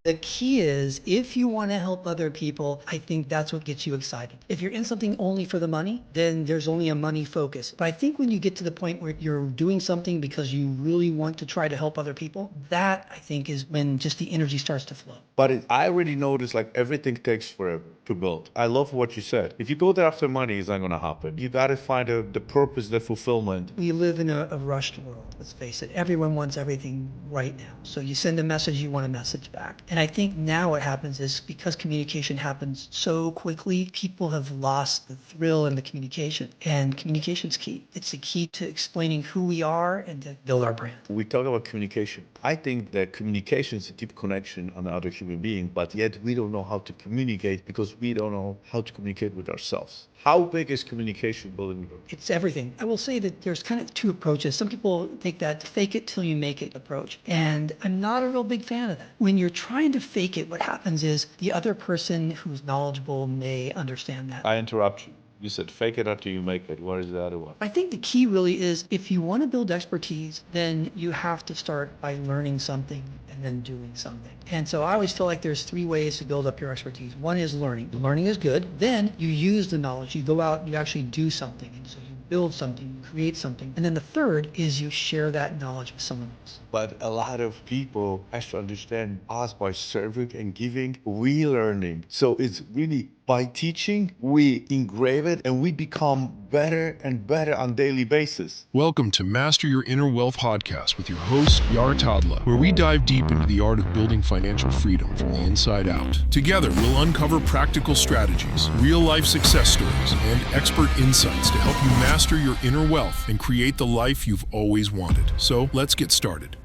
The key is if you want to help other people, I think that's what gets you excited. If you're in something only for the money, then there's only a money focus. But I think when you get to the point where you're doing something because you really want to try to help other people, that I think is when just the energy starts to flow. But I already noticed like everything takes forever to build. I love what you said. If you go there after money, it's not going to happen. You got to find the purpose, the fulfillment. We live in a rushed world, let's face it. Everyone wants everything right now. So you send a message, you want a message back. And I think now what happens is because communication happens so quickly, people have lost the thrill in the communication. And communication's key. It's the key to explaining who we are and to build our brand. We talk about communication. I think that communication is a deep connection on another human being, but yet we don't know how to communicate because we don't know how to communicate with ourselves. How big is communication building? It's everything. I will say that there's kind of two approaches. Some people take that fake it till you make it approach. And I'm not a real big fan of that. When you're trying to fake it, what happens is the other person who's knowledgeable may understand that. I interrupt you. You said fake it until you make it. What is the other one? I think the key really is if you want to build expertise, then you have to start by learning something and then doing something. And so I always feel like there's three ways to build up your expertise. One is learning. Learning is good. Then you use the knowledge. You go out and you actually do something. And so you build something, you create something. And then the third is you share that knowledge with someone else. But a lot of people have to understand us by serving and giving, we learning. So it's really by teaching, we engrave it and we become better and better on daily basis. Welcome to Master Your Inner Wealth podcast with your host, Jarek Tadla, where we dive deep into the art of building financial freedom from the inside out. Together, we'll uncover practical strategies, real-life success stories, and expert insights to help you master your inner wealth and create the life you've always wanted. So let's get started.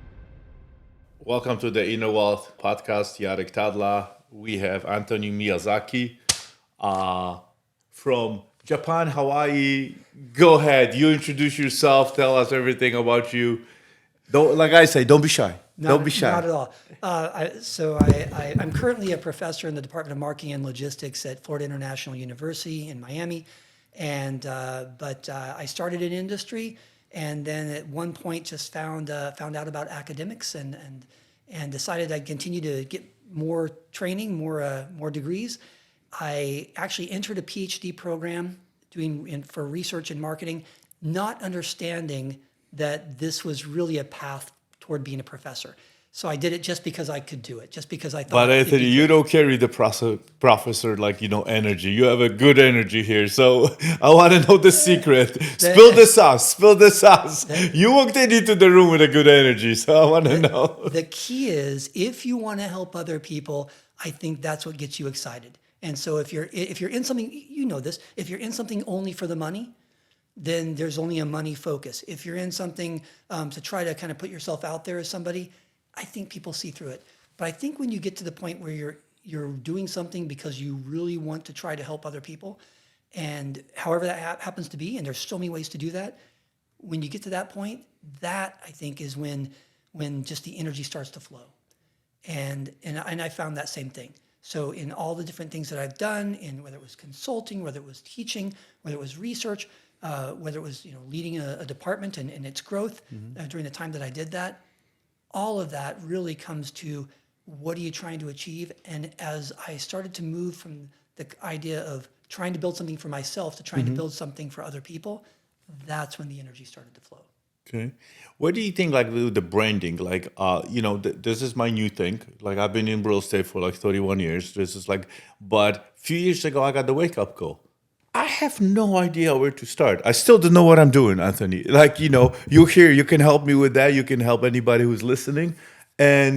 Welcome to the Inner Wealth podcast, Jarek Tadla. We have Anthony Miyazaki from Japan, Hawaii. Go ahead. You introduce yourself. Tell us everything about you. Don't, like I say, don't be shy. Don't be shy. Not at all. I'm currently a professor in the Department of Marketing and Logistics at Florida International University in Miami. But I started in industry and then at one point just found out about academics and decided I'd continue to get more training, more degrees. I actually entered a PhD program for research and marketing, not understanding that this was really a path toward being a professor. So I did it just because I could do it, just because I thought. But Anthony, you don't carry the professor energy. You have a good energy here. So I want to know the secret. Spill the sauce. Spill the sauce. You walked into the room with a good energy, so I want to know. The key is if you want to help other people, I think that's what gets you excited. And so if you're in something, you know this, if you're in something only for the money, then there's only a money focus. If you're in something to try to kind of put yourself out there as somebody, I think people see through it. But I think when you get to the point where you're doing something because you really want to try to help other people, and however that happens to be, and there's so many ways to do that, when you get to that point, that I think is when just the energy starts to flow. And I found that same thing. So in all the different things that I've done, in whether it was consulting, whether it was teaching, whether it was research, whether it was leading a department and its growth during the time that I did that, all of that really comes to what are you trying to achieve? And as I started to move from the idea of trying to build something for myself to trying to build something for other people, that's when the energy started to flow. Okay. What do you think, like, with the branding? Like, this is my new thing. Like, I've been in real estate for like 31 years. This is like, but a few years ago, I got the wake-up call. I have no idea where to start. I still don't know what I'm doing, Anthony. Like, you're here. You can help me with that. You can help anybody who's listening. I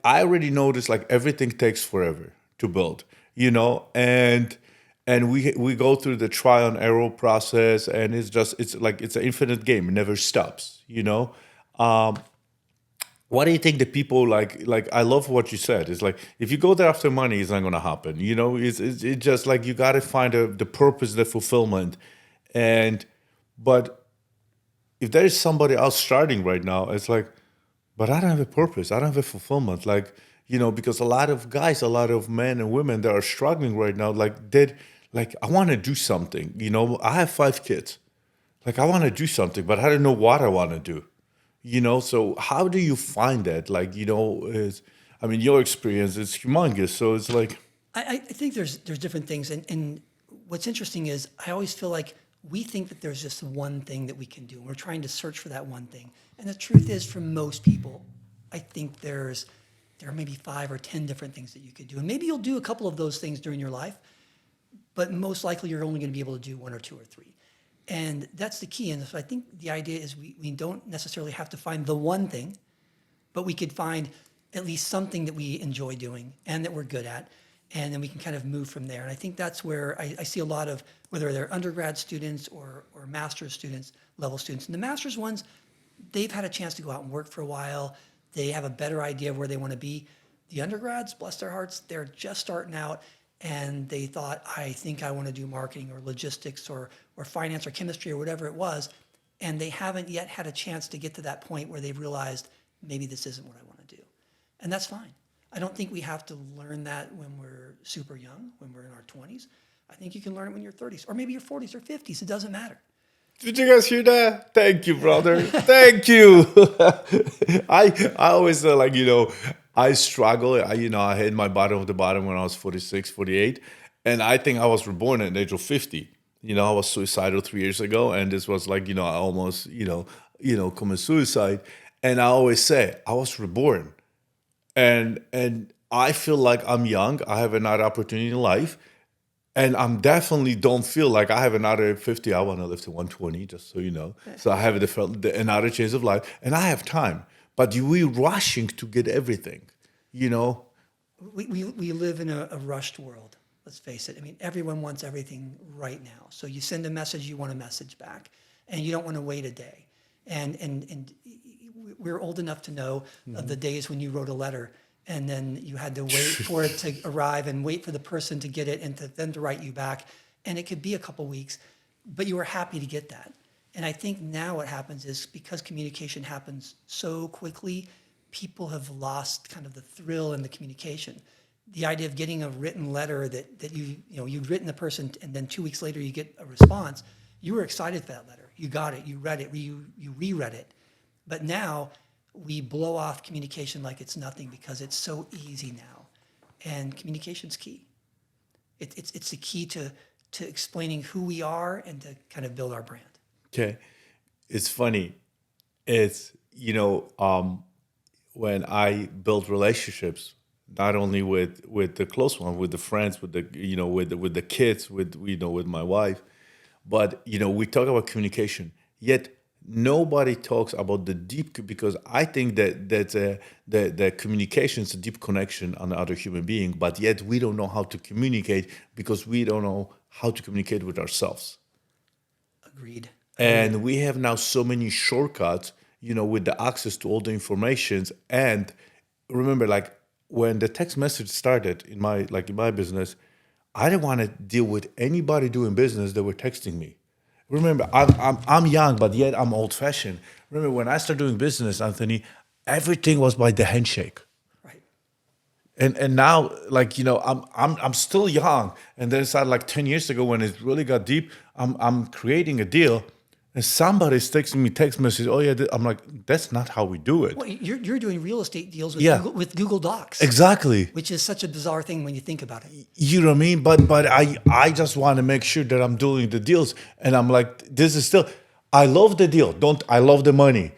already noticed, like, everything takes forever to build, and we go through the trial and error process, and it's like it's an infinite game. It never stops. What do you think that people like? I love what you said. It's like if you go there after money, it's not going to happen. It's just like you got to find the purpose, the fulfillment, but if there is somebody else starting right now, it's like, but I don't have a purpose. I don't have a fulfillment. Like because a lot of guys, a lot of men and women that are struggling right now, I want to do something. I have 5 kids. Like I want to do something, but I don't know what I want to do. So how do you find that? Like, I mean, your experience is humongous. So it's like, I think there's different things, and what's interesting is I always feel like we think that there's just one thing that we can do. We're trying to search for that one thing, and the truth is, for most people, I think there are maybe 5 or 10 different things that you could do, and maybe you'll do a couple of those things during your life, but most likely you're only going to be able to do 1 or 2 or 3, and that's the key. And so I think the idea is we don't necessarily have to find the one thing, but we could find at least something that we enjoy doing and that we're good at, and then we can kind of move from there. And I think that's where I see a lot of, whether they're undergrad students or master's students, level students. And the master's ones, they've had a chance to go out and work for a while. They have a better idea of where they want to be. The undergrads, bless their hearts, they're just starting out, and they thought, I think I want to do marketing or logistics or finance or chemistry or whatever it was, and they haven't yet had a chance to get to that point where they've realized, maybe this isn't what I want to do. And that's fine. I don't think we have to learn that when we're super young, when we're in our 20s. I think you can learn it when you're 30s, or maybe your 40s or 50s. It doesn't matter. did you guys hear that? Thank you, brother. Thank you. I always I struggle. I hit my bottom of the bottom when I was 46, 48. And I think I was reborn at the age of 50. I was suicidal 3 years ago. And this was I almost, commit suicide. And I always say, I was reborn. And I feel like I'm young. I have another opportunity in life. And I'm definitely don't feel like I have another 50. I want to live to 120, just so you know. So I have another chance of life. And I have time. But we're rushing to get everything, We live in a rushed world, let's face it. I mean, everyone wants everything right now. So you send a message, you want a message back, and you don't want to wait a day. And we're old enough to know of the days when you wrote a letter and then you had to wait for it to arrive and wait for the person to get it and then to write you back. And it could be a couple weeks, but you were happy to get that. And I think now what happens is, because communication happens so quickly, people have lost kind of the thrill in the communication. The idea of getting a written letter that you'd written the person, and then 2 weeks later you get a response. You were excited for that letter. You got it. You read it. You reread it. But now we blow off communication like it's nothing because it's so easy now. And communication's key. It's the key to explaining who we are and to kind of build our brand. Okay. It's funny. It's, when I build relationships, not only with the close one, with the friends, with the kids, with my wife, but, we talk about communication, yet nobody talks about the deep, because I think that communication is a deep connection on the other human being, but yet we don't know how to communicate because we don't know how to communicate with ourselves. Agreed. And we have now so many shortcuts, with the access to all the informations. And remember, when the text message started in my business, I didn't want to deal with anybody doing business that were texting me. Remember, I'm young, but yet I'm old-fashioned. Remember, when I started doing business, Anthony, everything was by the handshake. Right. And now, I'm still young. And then it started 10 years ago when it really got deep. I'm creating a deal, and somebody's texting me text message. Oh yeah, I'm like, that's not how we do it. Well, you're doing real estate deals with Yeah. with Google Docs. Exactly. Which is such a bizarre thing when you think about it. You know what I mean? But I just want to make sure that I'm doing the deals, and I'm like, this is still. I love the deal. I love the money,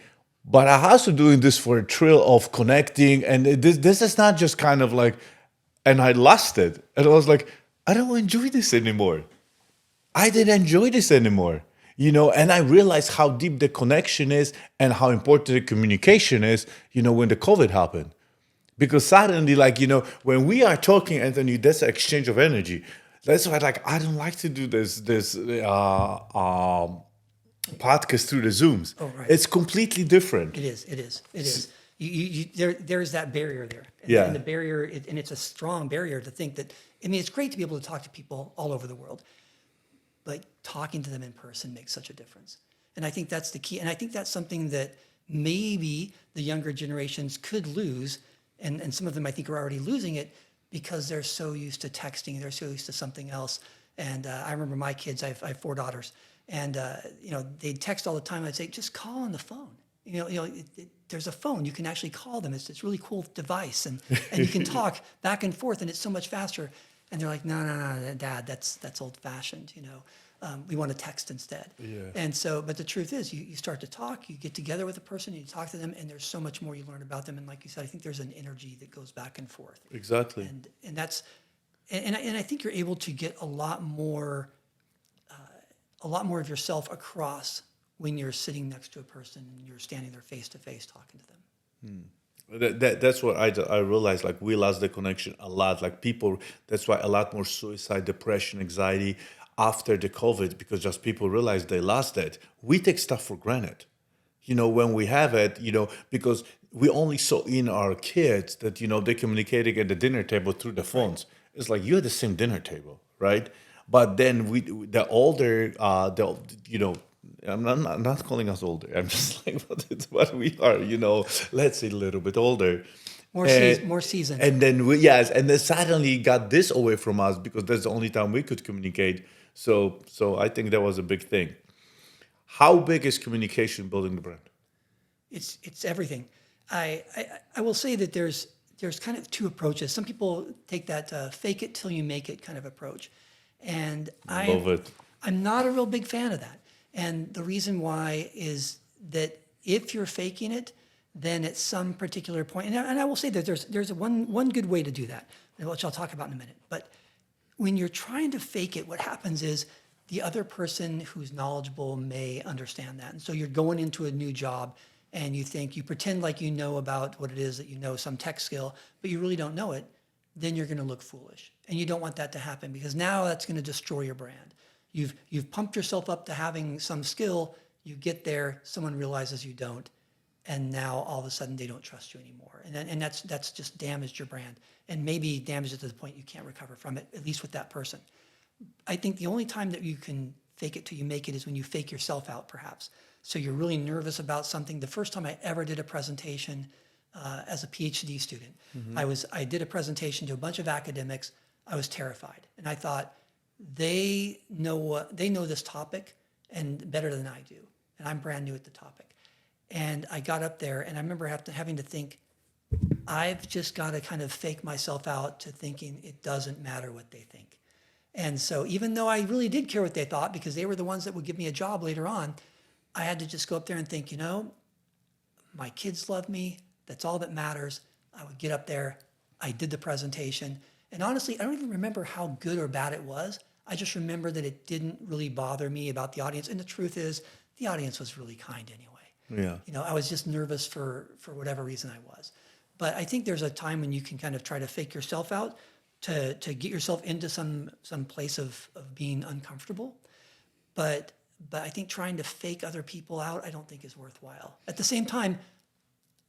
but I'm also doing this for a thrill of connecting. And this is not just kind of and I lost it, and I was like, I don't enjoy this anymore. I didn't enjoy this anymore. And I realized how deep the connection is and how important the communication is, when the COVID happened. Because suddenly, when we are talking, Anthony, that's an exchange of energy. That's why, I don't like to do this podcast through the Zooms. Oh, right. It's completely different. It is. There's that barrier there. And, Yeah. and the barrier, and it's a strong barrier to think that, it's great to be able to talk to people all over the world, but talking to them in person makes such a difference. And I think that's the key. And I think that's something that maybe the younger generations could lose. And some of them, I think, are already losing it because they're so used to texting. They're so used to something else. And I remember my kids, I have 4 daughters, and they'd text all the time. I'd say, just call on the phone. there's a phone. You can actually call them. It's really cool device, and you can talk back and forth, and it's so much faster. And they're like, no, Dad, that's old fashioned. We want to text instead. Yeah. And so, but the truth is, you start to talk. You get together with a person, you talk to them, and there's so much more you learn about them. And like you said, I think there's an energy that goes back and forth. Exactly. And that's, and I think you're able to get a lot more of yourself across when you're sitting next to a person and you're standing there face to face talking to them. That's what I realized. Like, we lost the connection a lot. Like, people, that's why a lot more suicide, depression, anxiety after the COVID, because just people realize they lost that. We take stuff for granted, when we have it, because we only saw in our kids that, they're communicating at the dinner table through the phones. It's like, you're at the same dinner table, right? But then the older, I'm not calling us older. I'm just like, what we are, let's say a little bit older. More seasoned. And then and then suddenly got this away from us because that's the only time we could communicate. So I think that was a big thing. How big is communication building the brand? It's everything. I will say that there's kind of two approaches. Some people take that fake it till you make it kind of approach. And Love it. I'm not a real big fan of that. And the reason why is that if you're faking it, then at some particular point, and I will say that there's one good way to do that, which I'll talk about in a minute. But when you're trying to fake it, what happens is the other person who's knowledgeable may understand that. And so you're going into a new job and you pretend like you know about what it is that you know, some tech skill, but you really don't know it, then you're going to look foolish. And you don't want that to happen because now that's going to destroy your brand. You've pumped yourself up to having some skill, you get there, someone realizes you don't, and now all of a sudden they don't trust you anymore. And that's just damaged your brand and maybe damaged it to the point you can't recover from it, at least with that person. I think the only time that you can fake it till you make it is when you fake yourself out, perhaps. So you're really nervous about something. The first time I ever did a presentation as a PhD student, I did a presentation to a bunch of academics. I was terrified, and I thought they know this topic and better than I do, and I'm brand new at the topic. And I got up there, and I remember having to think, I've just got to kind of fake myself out to thinking it doesn't matter what they think. And so even though I really did care what they thought, because they were the ones that would give me a job later on, I had to just go up there and think, my kids love me. That's all that matters. I would get up there. I did the presentation. And honestly, I don't even remember how good or bad it was. I just remember that it didn't really bother me about the audience. And the truth is, the audience was really kind anyway. Yeah. I was just nervous for whatever reason I was. But I think there's a time when you can kind of try to fake yourself out to get yourself into some place of being uncomfortable. But I think trying to fake other people out, I don't think is worthwhile. At the same time,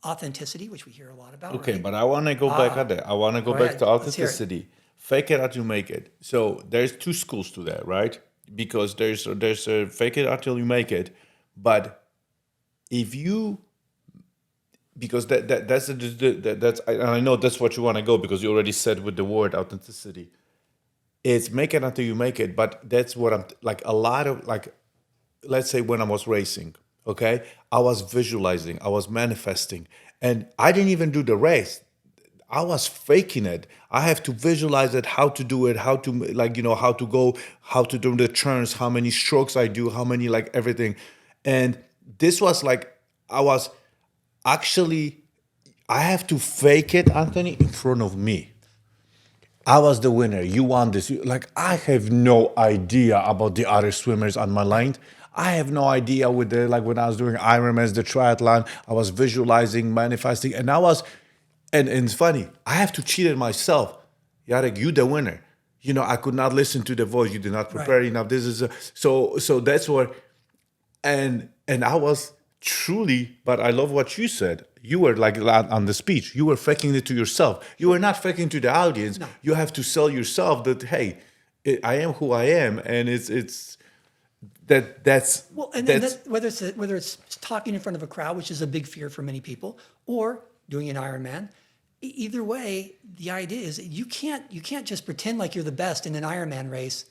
authenticity, which we hear a lot about. Okay, right? but I want to go back at that. I want to go back ahead. to Let's hear it. authenticity. Fake it until you make it. So there's two schools to that, right? Because there's a fake it until you make it, but if you, because that's and I know that's what you want to go because you already said with the word authenticity. It's make it until you make it, but that's what I'm like. A lot of like, let's say when I was racing, okay, I was visualizing, I was manifesting, and I didn't even do the race. I was faking it. I have to visualize it, how to do it, how to how to go, how to do the turns, how many strokes I do, how many everything. And this was I have to fake it, Anthony, in front of me. I was the winner. You won this. I have no idea about the other swimmers on my line. I have no idea with when I was doing Ironman, the triathlon, I was visualizing, manifesting, and and it's funny. I have to cheat it myself. Jarek, you the winner. I could not listen to the voice. You did not prepare enough. This is so that's what, and I was truly. But I love what you said. You were on the speech. You were faking it to yourself. You were not faking to the audience. No. You have to sell yourself that hey, I am who I am, and it's that's well, and whether it's talking in front of a crowd, which is a big fear for many people, or doing an Ironman. Either way, the idea is you can't just pretend like you're the best in an Ironman race,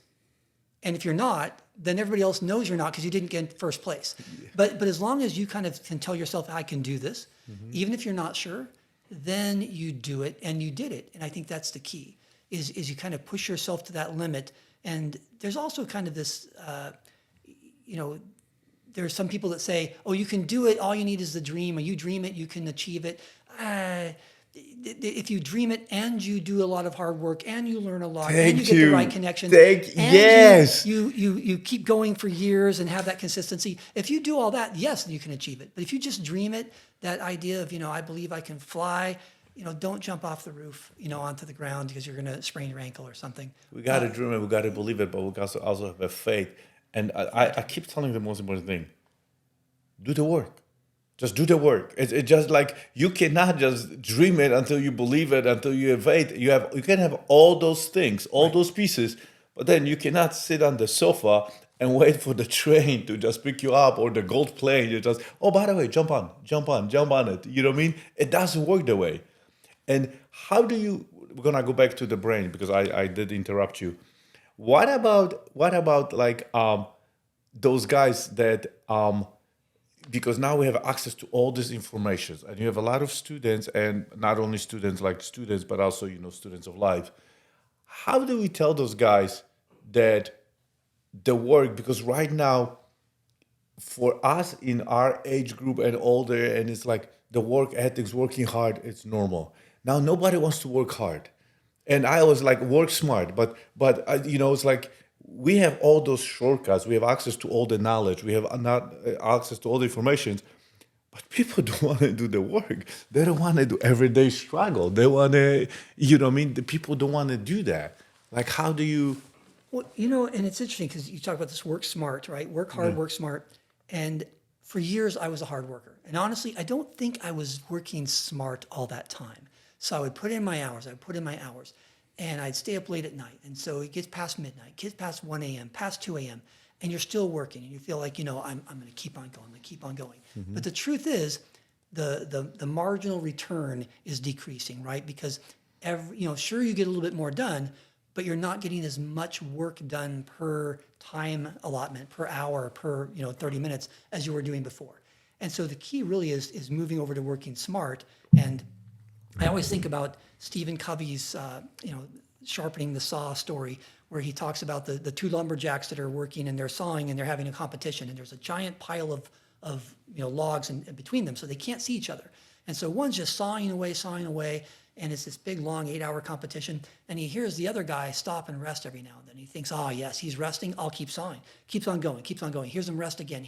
and if you're not, then everybody else knows you're not because you didn't get in first place. But as long as you kind of can tell yourself, I can do this, even if you're not sure, then you do it, and you did it. And I think that's the key, is you kind of push yourself to that limit. And there's also kind of this, there's some people that say, oh, you can do it, all you need is the dream, or you dream it, you can achieve it. If you dream it and you do a lot of hard work and you learn a lot and you get the right connections and yes. you keep going for years and have that consistency. If you do all that, yes, you can achieve it. But if you just dream it, that idea of, I believe I can fly, don't jump off the roof, onto the ground because you're going to sprain your ankle or something. We got to dream it, we got to believe it, but we got to also have a faith. And I keep telling the most important thing, do the work. Just do the work. It's just like you cannot just dream it until you believe it, until you have faith. You can have all those things, all those pieces, but then you cannot sit on the sofa and wait for the train to just pick you up or the gold plane. You just, oh, by the way, jump on it. You know what I mean? It doesn't work that way. And how do you? We're gonna go back to the brain because I did interrupt you. What about like those guys that because now we have access to all this information, and you have a lot of students, and not only students like students, but also students of life. How do we tell those guys that the work? Because right now, for us in our age group and older, and it's like the work ethics, working hard, it's normal. Now nobody wants to work hard, and I was like work smart, but it's like. We have all those shortcuts. We have access to all the knowledge. We have not access to all the information. But people don't want to do the work. They don't want to do everyday struggle. They want to, the people don't want to do that. Like, how do you? Well, and it's interesting because you talk about this work smart, right? Work hard, work smart. And for years, I was a hard worker. And honestly, I don't think I was working smart all that time. So I would put in my hours. And I'd stay up late at night. And so it gets past midnight, gets past 1 a.m., past 2 a.m., and you're still working. And you feel like, I'm going to keep on going. Mm-hmm. But the truth is, the marginal return is decreasing, right? Because sure, you get a little bit more done, but you're not getting as much work done per time allotment, per hour, per 30 minutes as you were doing before. And so the key really is moving over to working smart. And I always think about Stephen Covey's, sharpening the saw story, where he talks about the two lumberjacks that are working and they're sawing and they're having a competition, and there's a giant pile of logs in between them, so they can't see each other. And so one's just sawing away, and it's this big, long 8-hour competition. And he hears the other guy stop and rest every now and then. He thinks, yes, he's resting. I'll keep sawing. Keeps on going. Here's him rest again.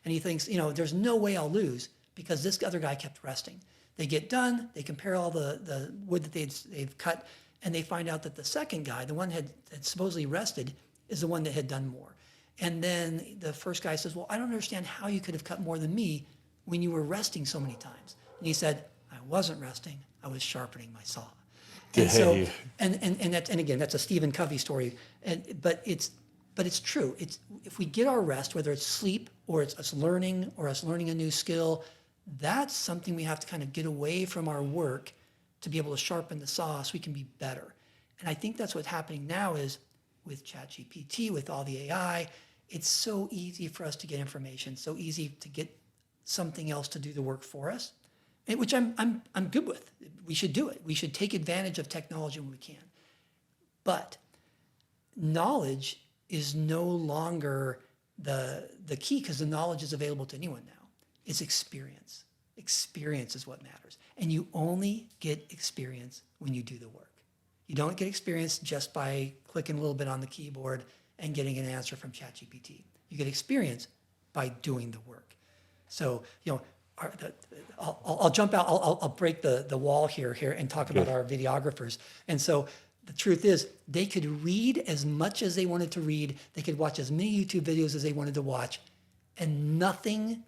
And he thinks, there's no way I'll lose because this other guy kept resting. They get done, they compare all the wood that they've cut, and they find out that the second guy, the one had supposedly rested, is the one that had done more. And then the first guy says, well, I don't understand how you could have cut more than me when you were resting so many times. And he said, I wasn't resting, I was sharpening my saw. And so, and again, that's a Stephen Covey story, but it's true. It's if we get our rest, whether it's sleep or it's us learning a new skill, that's something we have to kind of get away from our work to be able to sharpen the saw so we can be better. And I think that's what's happening now is with ChatGPT, with all the AI, it's so easy for us to get information, so easy to get something else to do the work for us, which I'm good with. We should do it. We should take advantage of technology when we can. But knowledge is no longer the key because the knowledge is available to anyone now. It's experience. Experience is what matters. And you only get experience when you do the work. You don't get experience just by clicking a little bit on the keyboard and getting an answer from ChatGPT. You get experience by doing the work. So, I'll jump out, I'll break the wall here and talk about our videographers. And so the truth is they could read as much as they wanted to read. They could watch as many YouTube videos as they wanted to watch, and nothing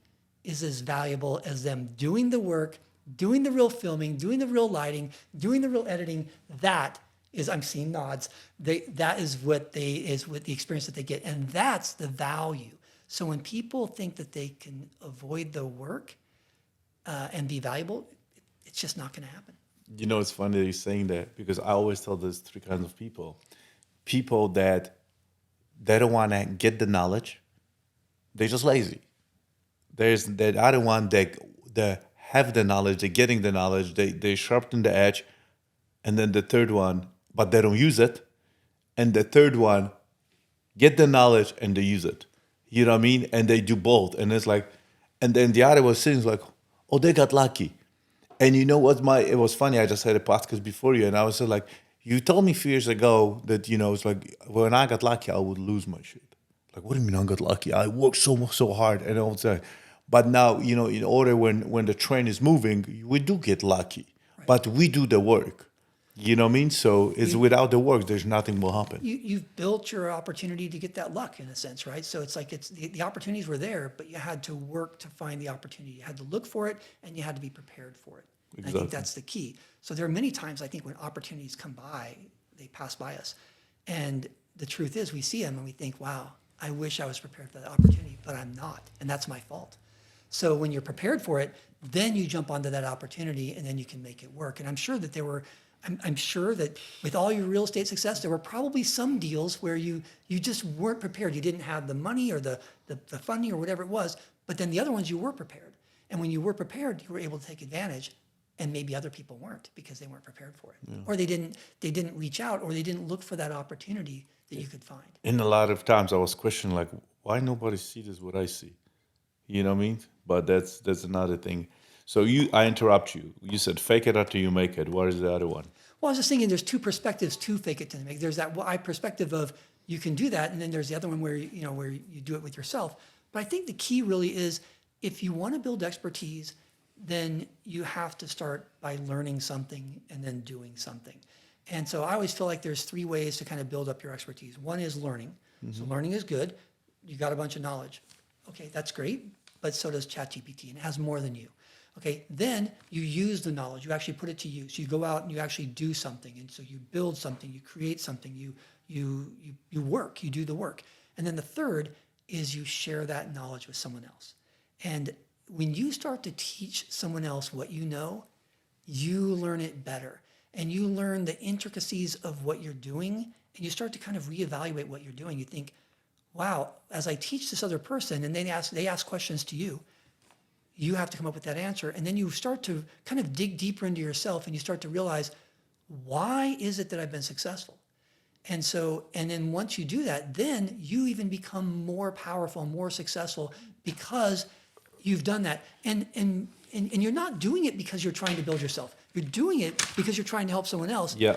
is as valuable as them doing the work, doing the real filming, doing the real lighting, doing the real editing. That is, I'm seeing nods. That is what the experience that they get, and that's the value. So when people think that they can avoid the work and be valuable, it's just not going to happen. It's funny that you're saying that because I always tell there's three kinds of people. People that they don't want to get the knowledge. They're just lazy. There's the other one that they have the knowledge, they're getting the knowledge, they sharpen the edge, and then the third one, but they don't use it, and the third one get the knowledge and they use it. You know what I mean? And they do both, and it's like, and then the other was sitting like, oh, they got lucky. And you know what? It was funny. I just had a podcast before you, and I was like, you told me a few years ago that it's like when I got lucky, I would lose my shit. Like, what do you mean I got lucky? I worked so hard, and all that. But now, in order when the train is moving, we do get lucky, but we do the work. You know what I mean? So it's without the work, there's nothing will happen. You've built your opportunity to get that luck in a sense, right? So it's like the opportunities were there, but you had to work to find the opportunity. You had to look for it, and you had to be prepared for it. Exactly. I think that's the key. So there are many times I think when opportunities come by, they pass by us, and the truth is we see them and we think, wow, I wish I was prepared for that opportunity, but I'm not, and that's my fault. So when you're prepared for it, then you jump onto that opportunity, and then you can make it work. And I'm sure that I'm sure that with all your real estate success, there were probably some deals where you just weren't prepared. You didn't have the money or the funding or whatever it was, but then the other ones you were prepared. And when you were prepared, you were able to take advantage, and maybe other people weren't because they weren't prepared for it. Yeah. Or they didn't reach out, or they didn't look for that opportunity that you could find. And a lot of times I was questioning, like, why nobody sees what I see? You know what I mean? But that's another thing. So I interrupt you. You said fake it until you make it. What is the other one? Well, I was just thinking there's two perspectives to fake it till you make it. There's that perspective of you can do that, and then there's the other one where where you do it with yourself. But I think the key really is if you want to build expertise, then you have to start by learning something and then doing something. And so I always feel like there's three ways to kind of build up your expertise. One is learning. Mm-hmm. So learning is good. You got a bunch of knowledge. Okay, that's great, but so does ChatGPT, and it has more than you. Okay, then you use the knowledge. You actually put it to use. You go out and you actually do something, and so you build something, you create something, you work, you do the work. And then the third is you share that knowledge with someone else. And when you start to teach someone else what you know, you learn it better, and you learn the intricacies of what you're doing, and you start to kind of reevaluate what you're doing. You think, wow, as I teach this other person, and they ask questions to you, you have to come up with that answer. And then you start to kind of dig deeper into yourself, and you start to realize, why is it that I've been successful? And then once you do that, then you even become more powerful, more successful because you've done that. And you're not doing it because you're trying to build yourself. You're doing it because you're trying to help someone else. Yeah.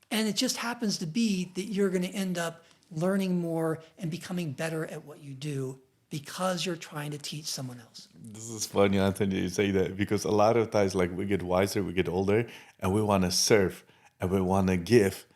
And it just happens to be that you're going to end up learning more and becoming better at what you do because you're trying to teach someone else. This is funny, Anthony, you say that, because a lot of times, like, we get wiser, we get older, and we want to serve and we want to give.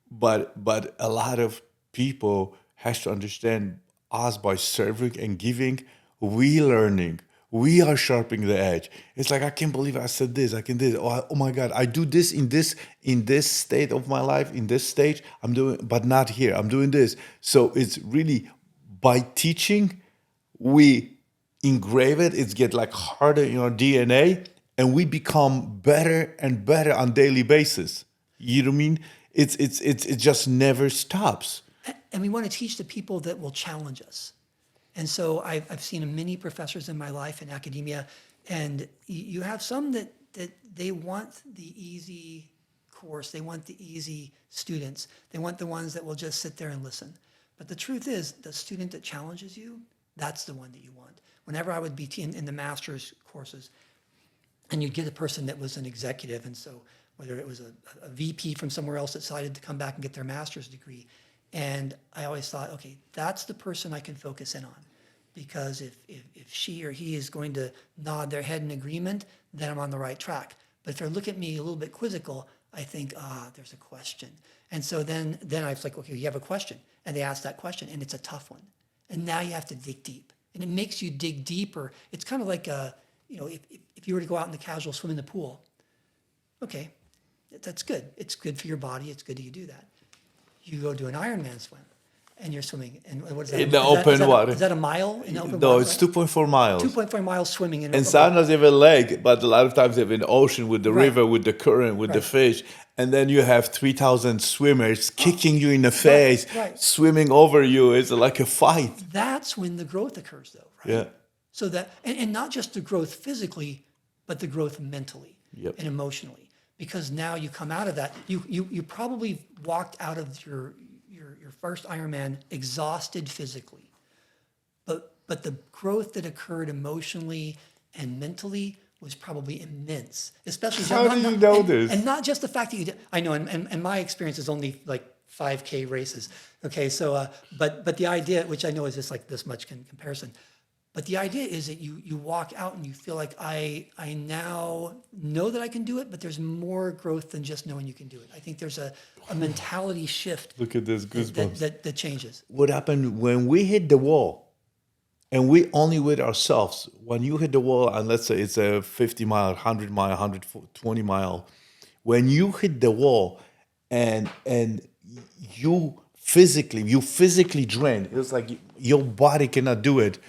But a lot of people has to understand us by serving and giving, we learning. We are sharpening the edge. It's like, I can't believe I said this. I can do this. Oh my God, I do this in this state of my life, in this stage. I'm doing, but not here. I'm doing this. So it's really by teaching, we engrave it. It's get like harder in our DNA, and we become better and better on daily basis. You know what I mean? It just never stops. And we want to teach the people that will challenge us. And so I've seen many professors in my life in academia, and you have some that they want the easy course. They want the easy students. They want the ones that will just sit there and listen. But the truth is, the student that challenges you, that's the one that you want. Whenever I would be in the master's courses, and you'd get a person that was an executive, and so whether it was a VP from somewhere else that decided to come back and get their master's degree, and I always thought, okay, that's the person I can focus in on, because if she or he is going to nod their head in agreement, then I'm on the right track. But if they look at me a little bit quizzical, I think, there's a question. And so then I was like, okay, you have a question. And they ask that question, and it's a tough one. And now you have to dig deep. And it makes you dig deeper. It's kind of like, if you were to go out in the casual swim in the pool, okay, that's good. It's good for your body. It's good that you do that. You go do an Ironman swim, And you're swimming. And what is that? In the Is that- open is that water. Is that a mile in open No, water? it's 2.4 miles. 2.4 miles swimming in And open sometimes even lake, but a lot of times even ocean with the Right. river, with the current, with the Right. fish. And then you have 3,000 swimmers kicking you in the face, right. swimming over you. It's like a fight. That's when the growth occurs, though, right? Yeah. So that, and not just the growth physically, but the growth mentally Yep. and emotionally. Because now you come out of that, you probably walked out of your first Ironman exhausted physically, but the growth that occurred emotionally and mentally was probably immense. Especially How do you know and, this? And not just the fact that you did. I know, and my experience is only like 5K races. Okay, so but the idea, which I know is just like this much in comparison. But the idea is that you walk out and you feel like I now know that I can do it, but there's more growth than just knowing you can do it. I think there's a mentality shift Look at this goosebumps. that changes. What happened when we hit the wall, and we only with ourselves, when you hit the wall, and let's say it's a 50 mile, 100 mile, 120 mile, when you hit the wall and you physically drain, it's like your body cannot do it,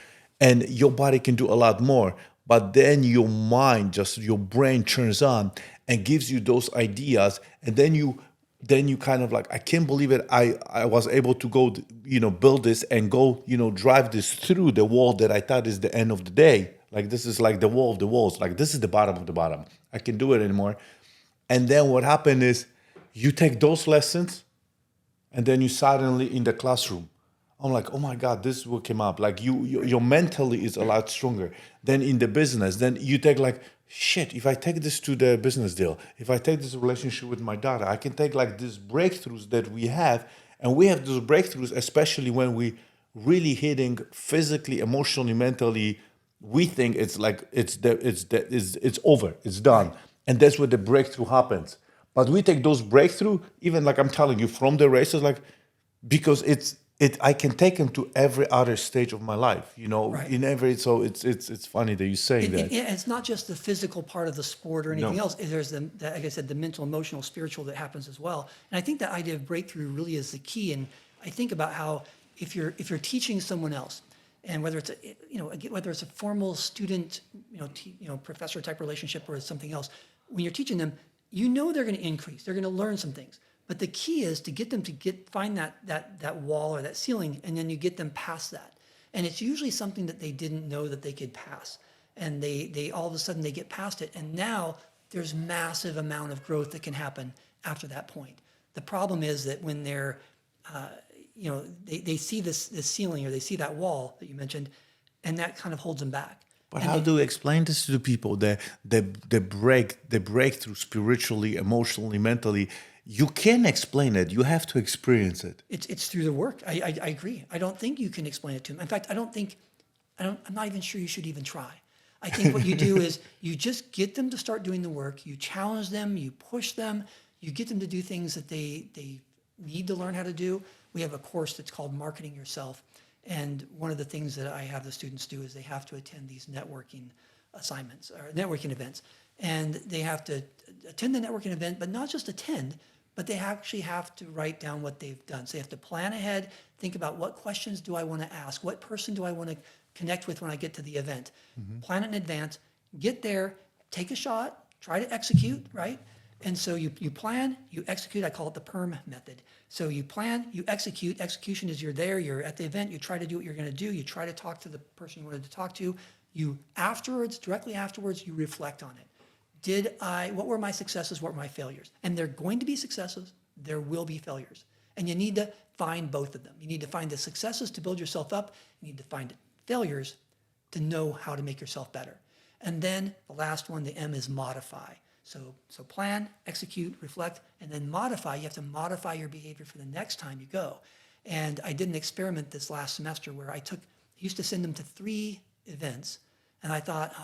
and your body can do a lot more. But then your mind, just your brain turns on and gives you those ideas, and then you kind of like, I can't believe it. I was able to go, build this and go, drive this through the wall that I thought is the end of the day. Like, this is like the wall of the walls. Like, this is the bottom of the bottom. I can't do it anymore. And then what happened is you take those lessons and then you suddenly in the classroom, I'm like, oh my God, this is what came up. Like your mentally is a lot stronger. Then in the business, then you take like, shit, if I take this to the business deal, if I take this relationship with my daughter, I can take like these breakthroughs that we have. And we have those breakthroughs, especially when we really hitting physically, emotionally, mentally, we think it's like, it's over, it's done. And that's where the breakthrough happens. But we take those breakthrough, even like I'm telling you, from the races, like, because I can take them to every other stage of my life, Right. in every, so it's funny that you're saying that. It's not just the physical part of the sport or anything else. There's like I said, the mental, emotional, spiritual that happens as well. And I think that idea of breakthrough really is the key. And I think about how if you're teaching someone else, and whether it's a formal student, professor type relationship or something else, when you're teaching them, they're going to increase. They're going to learn some things. But the key is to get them to find that wall or that ceiling, and then you get them past that. And it's usually something that they didn't know that they could pass. And they all of a sudden they get past it. And now there's massive amount of growth that can happen after that point. The problem is that when they're, they see this ceiling or they see that wall that you mentioned, and that kind of holds them back. But how do you explain this to the people? The breakthrough spiritually, emotionally, mentally. You can't explain it. You have to experience it. It's through the work. I agree. I don't think you can explain it to them. In fact, I'm not even sure you should even try. I think what you do is you just get them to start doing the work. You challenge them. You push them. You get them to do things that they need to learn how to do. We have a course that's called Marketing Yourself. And one of the things that I have the students do is they have to attend these networking assignments or networking events. And they have to attend the networking event, but not just attend, but they actually have to write down what they've done. So they have to plan ahead, think about what questions do I want to ask? What person do I want to connect with when I get to the event? Mm-hmm. Plan it in advance, get there, take a shot, try to execute, right? And so you plan, you execute. I call it the PERM method. So you plan, you execute. Execution is you're there, you're at the event, you try to do what you're going to do. You try to talk to the person you wanted to talk to. You directly afterwards, you reflect on it. What were my successes? What were my failures? And they're going to be successes. There will be failures. And you need to find both of them. You need to find the successes to build yourself up. You need to find failures to know how to make yourself better. And then the last one, the M, is modify. So plan, execute, reflect, and then modify. You have to modify your behavior for the next time you go. And I did an experiment this last semester where I used to send them to 3 events. And I thought,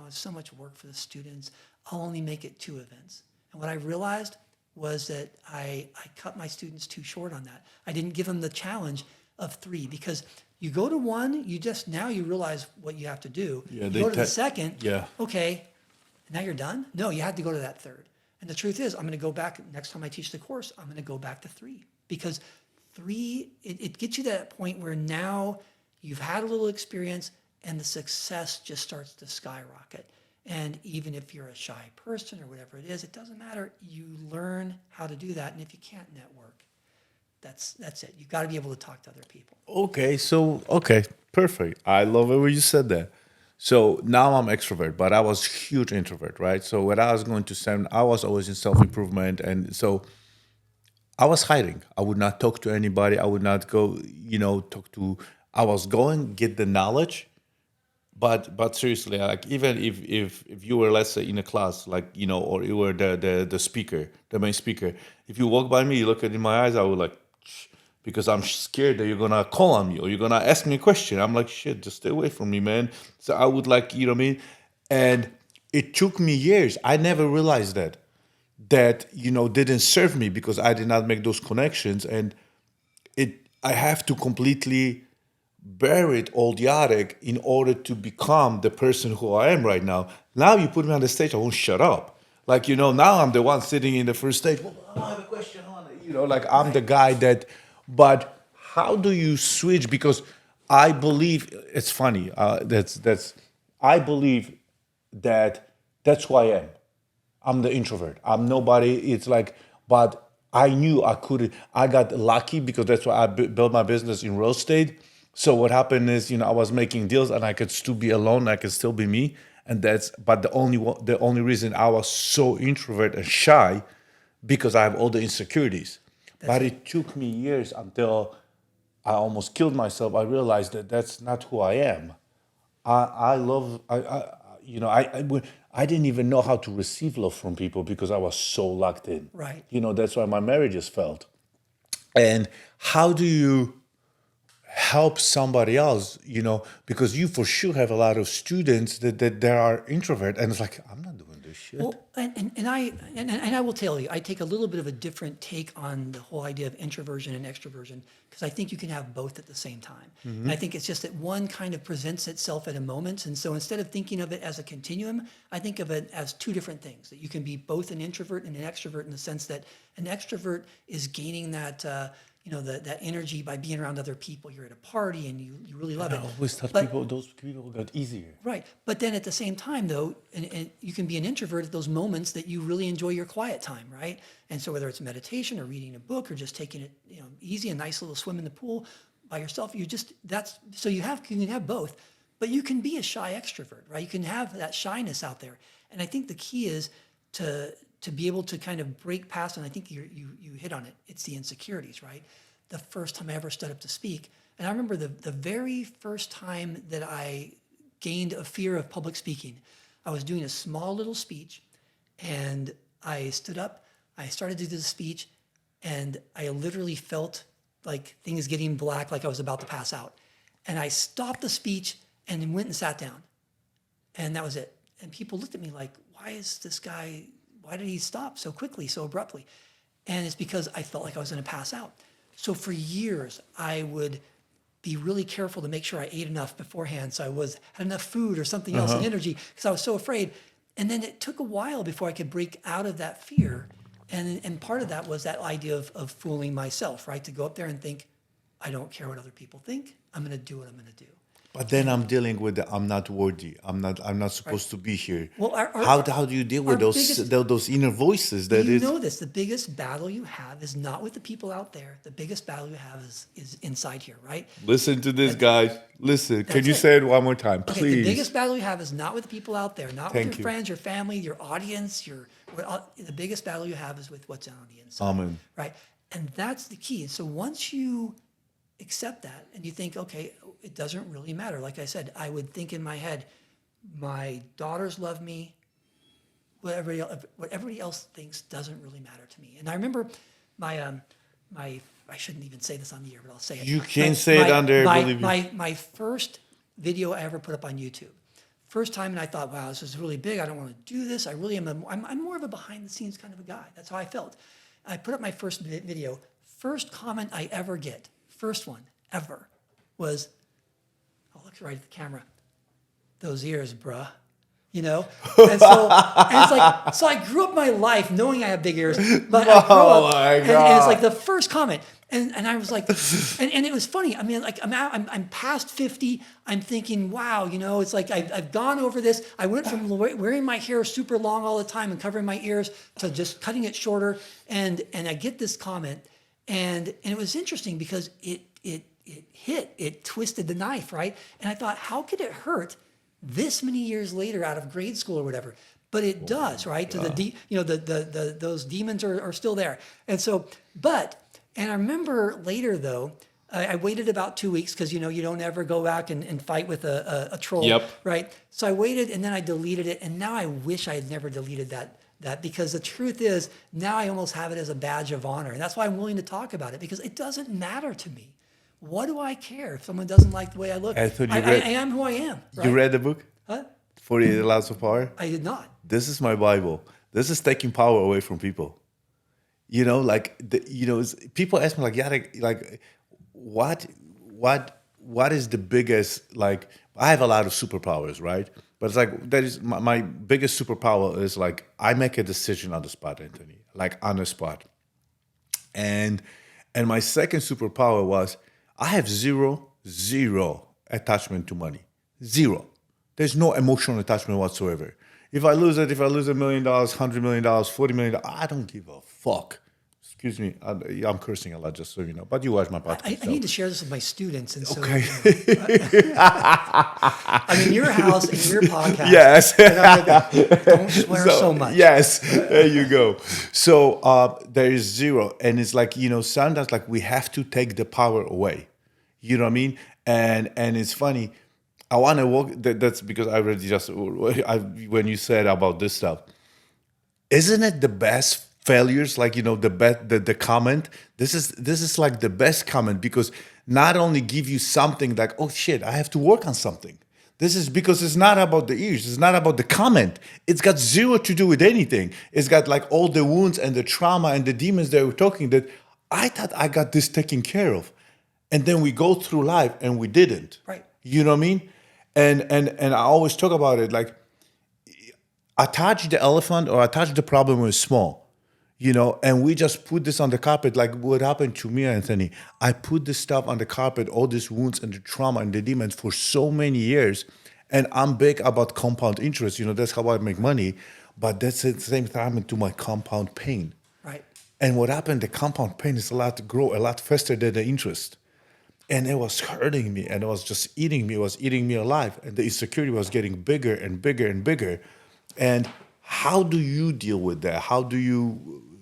it's so much work for the students. I'll only make it 2 events. And what I realized was that I cut my students too short on that. I didn't give them the challenge of 3 because you go to 1, now you realize what you have to do. Yeah, you go to the second, yeah. Okay, now you're done? No, you had to go to that 3rd. And the truth is, I'm going to go back, next time I teach the course, I'm going to go back to 3 because it gets you to that point where now you've had a little experience and the success just starts to skyrocket. And even if you're a shy person or whatever it is, it doesn't matter. You learn how to do that. And if you can't network, that's it. You've got to be able to talk to other people. Okay, perfect. I love it when you said that. So now I'm extrovert, but I was huge introvert, right? So when I was going to STEM, I was always in self improvement, and so I was hiding. I would not talk to anybody. I would not go, talk to. I was going get the knowledge, but seriously, like even if you were, let's say, in a class, like or you were the speaker, the main speaker, if you walk by me, you look at in my eyes, I would like, "Shh," because I'm scared that you're gonna call on me or you're gonna ask me a question. I'm like, shit, just stay away from me, man. So I would like, you know what I mean? And it took me years. I never realized that didn't serve me because I did not make those connections, and I have to completely bury it all the attic in order to become the person who I am right now. Now you put me on the stage, I won't shut up. Like, now I'm the one sitting in the first stage. Well, I have a question on it. Like I'm the guy that, but how do you switch? Because I believe, it's funny, I believe that that's who I am. I'm the introvert. I'm nobody. It's like, but I knew I couldn't. I got lucky because that's why I built my business in real estate. So what happened is, I was making deals and I could still be alone. I could still be me. And but the only reason I was so introvert and shy because I have all the insecurities. But it took me years until I almost killed myself. I realized that that's not who I am. I love I didn't even know how to receive love from people because I was so locked in. Right. That's why my marriages failed. And how do you help somebody else? Because you for sure have a lot of students that are introvert, and it's like, I'm not doing this shit. Well, and I will tell you, I take a little bit of a different take on the whole idea of introversion and extroversion because I think you can have both at the same time. And I think it's just that one kind of presents itself at a moment. And so instead of thinking of it as a continuum, I think of it as two different things, that you can be both an introvert and an extrovert in the sense that an extrovert is gaining that, that energy by being around other people. You're at a party and you really love I it. always thought those people got easier. Right. But then at the same time, though, and you can be an introvert at those moments that you really enjoy your quiet time, right? And so whether it's meditation or reading a book or just taking it, easy, a nice little swim in the pool by yourself, you can have both. But you can be a shy extrovert, right? You can have that shyness out there. And I think the key is to be able to kind of break past, and I think you hit on it, it's the insecurities, right? The first time I ever stood up to speak, and I remember the very first time that I gained a fear of public speaking, I was doing a small little speech, and I stood up, I started to do the speech, and I literally felt like things getting black, like I was about to pass out. And I stopped the speech and then went and sat down. And that was it. And people looked at me like, why did he stop so quickly, so abruptly? And it's because I felt like I was going to pass out. So for years, I would be really careful to make sure I ate enough beforehand, so I had enough food or something else and energy, because I was so afraid. And then it took a while before I could break out of that fear. And part of that was that idea of fooling myself, right? To go up there and think, I don't care what other people think. I'm going to do what I'm going to do. But then I'm dealing with I'm not worthy. I'm not supposed to be here. Well, how do you deal with those inner voices? Know this. The biggest battle you have is not with the people out there. The biggest battle you have is inside here, right? Listen to this, guys. Listen. Can you it. say it one more time, please? Okay, the biggest battle you have is not with the people out there, not with Thank your you. friends, your family, your audience. The biggest battle you have is with what's on the inside. Amen. Right? And that's the key. So once you accept that and you think, okay, it doesn't really matter. Like I said, I would think in my head, my daughters love me. What everybody else thinks doesn't really matter to me. And I remember my I shouldn't even say this on the air, but I'll say it. You can say it on there, believe me. My first video I ever put up on YouTube. First time, and I thought, wow, this is really big. I don't want to do this. I really am. I'm more of a behind the scenes kind of a guy. That's how I felt. I put up my first video. First comment I ever get, first one ever, was, I'll look right at the camera. Those ears, bruh. you know? And it's like, so I grew up my life knowing I have big ears, but I grew Oh up, my and it's like the first comment. And I was like, and it was funny. I mean, like I'm past 50. I'm thinking, wow, you know, it's like I've gone over this. I went from wearing my hair super long all the time and covering my ears to just cutting it shorter. And I get this comment, and it was interesting because it twisted the knife, right? And I thought, how could it hurt this many years later out of grade school or whatever? But it does, right? To those demons are still there. And so, and I remember later though, I waited about 2 weeks because, you know, you don't ever go back and fight with a troll, Yep. right? So I waited and then I deleted it. And now I wish I had never deleted that because the truth is now I almost have it as a badge of honor. And that's why I'm willing to talk about it, because it doesn't matter to me. What do I care if someone doesn't like the way I look? Anthony, I am who I am. Right? You read the book? Huh? 48 Laws of Power? I did not. This is my Bible. This is taking power away from people. You know, like, people ask me, like, Jarek, like, what is the biggest, like, I have a lot of superpowers, right? But it's like, that is my biggest superpower is, like, I make a decision on the spot, Anthony, like, on the spot. And my second superpower was, I have zero attachment to money. Zero. There's no emotional attachment whatsoever. If I lose $1 million, $100 million, $40 million, I don't give a fuck. Excuse me, I'm cursing a lot, just so you know. But you watch my podcast. I need to share this with my students, and so Okay. I'm in your house and your podcast. Yes. And I'm like, don't swear so much. Yes, there you go. So there is zero. And it's like, you know, sometimes like we have to take the power away. You know what I mean? And it's funny. I want to walk. That's because I already when you said about this stuff, isn't it the best failures? Like, you know, the comment. This is like the best comment, because not only give you something like, oh shit, I have to work on something. This is because it's not about the ears. It's not about the comment. It's got zero to do with anything. It's got like all the wounds and the trauma and the demons they were talking that I thought I got this taken care of. And then we go through life and we didn't. Right. You know what I mean? And I always talk about it like, attach the elephant or attach the problem when it's small, you know, and we just put this on the carpet like what happened to me, Anthony. I put this stuff on the carpet, all these wounds and the trauma and the demons for so many years. And I'm big about compound interest, you know, that's how I make money. But that's at the same time into my compound pain. Right. And what happened, the compound pain is grow a lot faster than the interest. And it was hurting me, and it was just eating me. It was eating me alive. And the insecurity was getting bigger and bigger and bigger. And how do you deal with that? How do you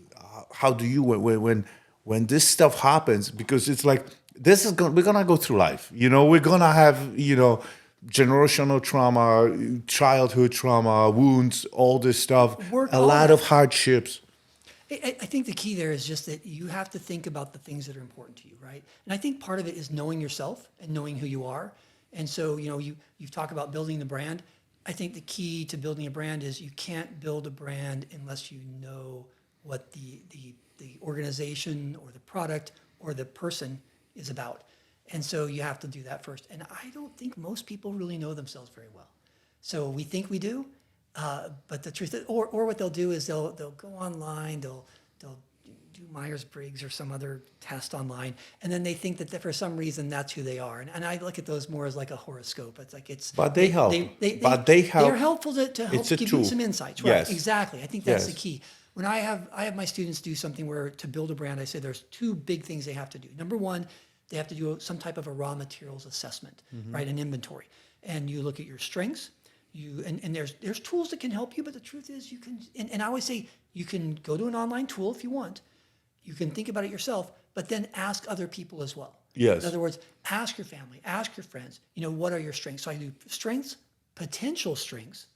when this stuff happens? Because it's like we're gonna go through life. You know, we're gonna have, you know, generational trauma, childhood trauma, wounds, all this stuff, a lot of hardships. I think the key there is just that you have to think about the things that are important to you, right? And I think part of it is knowing yourself and knowing who you are. And so, you know, you've talked about building the brand. I think the key to building a brand is you can't build a brand unless you know what the organization or the product or the person is about. And so you have to do that first. And I don't think most people really know themselves very well. So we think we do. But the truth is, or what they'll do is they'll go online, they'll do Myers-Briggs or some other test online, and then they think that for some reason that's who they are. And I look at those more as like a horoscope. It's like But they help. They're helpful to help It's a give tool. you some insights. Right? Yes. Exactly. I think that's Yes. the key. When I have my students do something where to build a brand, I say there's two big things they have to do. Number one, they have to do some type of a raw materials assessment, right? An inventory. And you look at your strengths. And there's tools that can help you, but the truth is you can, and I always say you can go to an online tool if you want. You can think about it yourself, but then ask other people as well. Yes. In other words, ask your family, ask your friends, you know, what are your strengths? So I do strengths, potential strengths,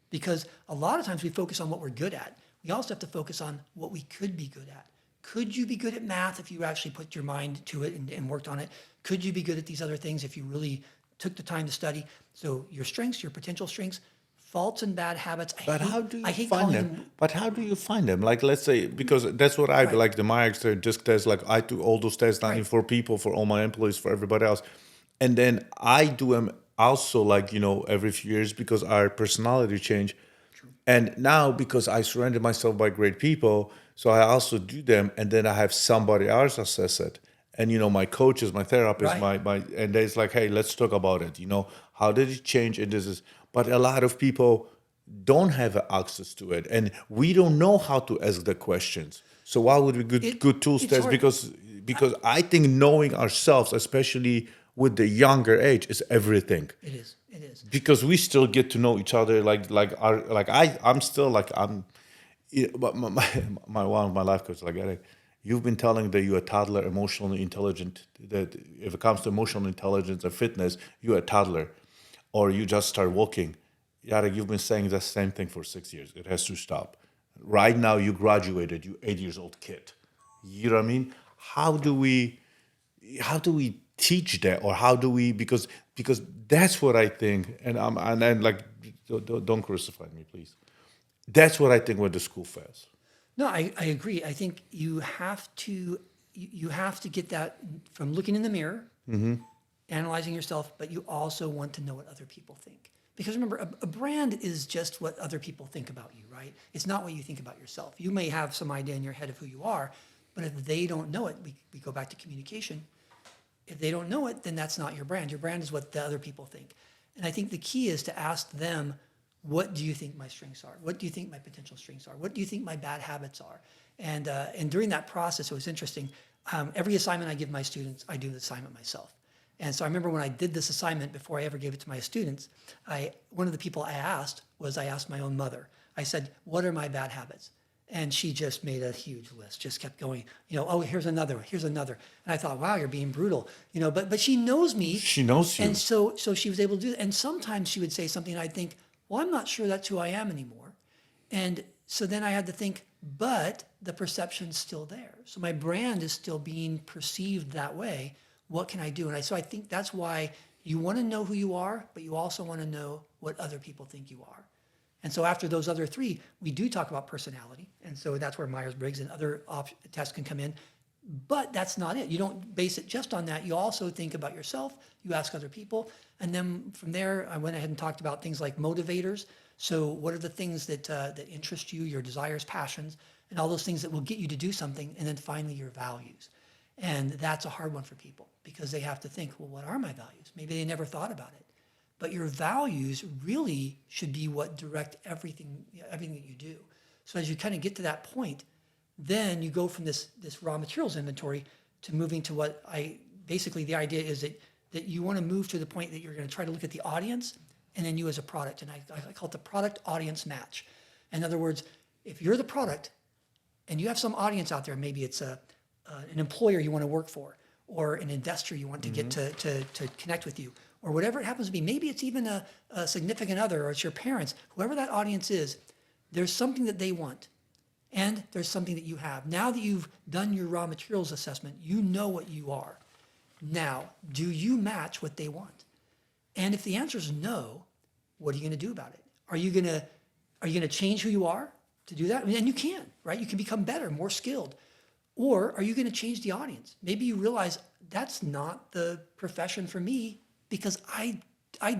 because a lot of times we focus on what we're good at. We also have to focus on what we could be good at. Could you be good at math if you actually put your mind to it and worked on it? Could you be good at these other things if you really took the time to study? So your strengths, your potential strengths, faults and bad habits. How do you find them? But how do you find them? Like, let's say, because that's what I like the Myers disc test. Like, I do all those tests for people, for all my employees, for everybody else, and then I do them also like, every few years because our personality change. And now because I surrounded myself by great people, so I also do them, and then I have somebody else assess it. And my coaches, my therapist, Right. my and they's like, hey, let's talk about it. How did it change? And this is, but a lot of people don't have access to it, and we don't know how to ask the questions. So why would we good tools It's test? hard. Because I think knowing ourselves, especially with the younger age, is everything. It is. It is. Because we still get to know each other, I'm still like but my one of my life coach, like, Eric, you've been telling that you're a toddler, emotionally intelligent, that if it comes to emotional intelligence and fitness, you're a toddler, or you just start walking. Jarek, you've been saying the same thing for 6 years. It has to stop. Right now you graduated, you 8 years old kid. You know what I mean? How do we teach that, or how do we, because that's what I think. And then, like, don't crucify me, please. That's what I think when the school fails. No, I agree. I think you have to get that from looking in the mirror, analyzing yourself, but you also want to know what other people think. Because remember, a brand is just what other people think about you, right? It's not what you think about yourself. You may have some idea in your head of who you are, but if they don't know it, we go back to communication. If they don't know it, then that's not your brand. Your brand is what the other people think. And I think the key is to ask them, what do you think my strengths are? What do you think my potential strengths are? What do you think my bad habits are? And during that process, it was interesting. Every assignment I give my students, I do the assignment myself. And so I remember when I did this assignment, before I ever gave it to my students, one of the people I asked my own mother. I said, what are my bad habits? And she just made a huge list, just kept going, oh, here's another. And I thought, wow, you're being brutal, but she knows me. She knows you. And so she was able to do that. And sometimes she would say something, and I'd think, well, I'm not sure that's who I am anymore. And so then I had to think, but the perception's still there. So my brand is still being perceived that way. What can I do? So I think that's why you want to know who you are, but you also want to know what other people think you are. And so after those other three, we do talk about personality. And so that's where Myers-Briggs and other tests can come in. But that's not it. You don't base it just on that. You also think about yourself. You ask other people. And then from there, I went ahead and talked about things like motivators. So what are the things that interest you, your desires, passions, and all those things that will get you to do something? And then finally, your values. And that's a hard one for people because they have to think, well, what are my values? Maybe they never thought about it. But your values really should be what direct everything that you do. So as you kind of get to that point, then you go from this raw materials inventory to moving to basically the idea is that you want to move to the point that you're going to try to look at the audience and then you as a product. And I call it the product audience match. In other words, if you're the product and you have some audience out there, maybe it's an employer you want to work for, or an investor you want to get to connect with you, or whatever it happens to be. Maybe it's even a significant other, or it's your parents. Whoever that audience is, there's something that they want, and there's something that you have. Now that you've done your raw materials assessment, you know what you are. Now, do you match what they want? And if the answer is no, what are you going to do about it? Are you going to change who you are to do that? I mean, and you can, right? You can become better, more skilled. Or are you going to change the audience? Maybe you realize that's not the profession for me because I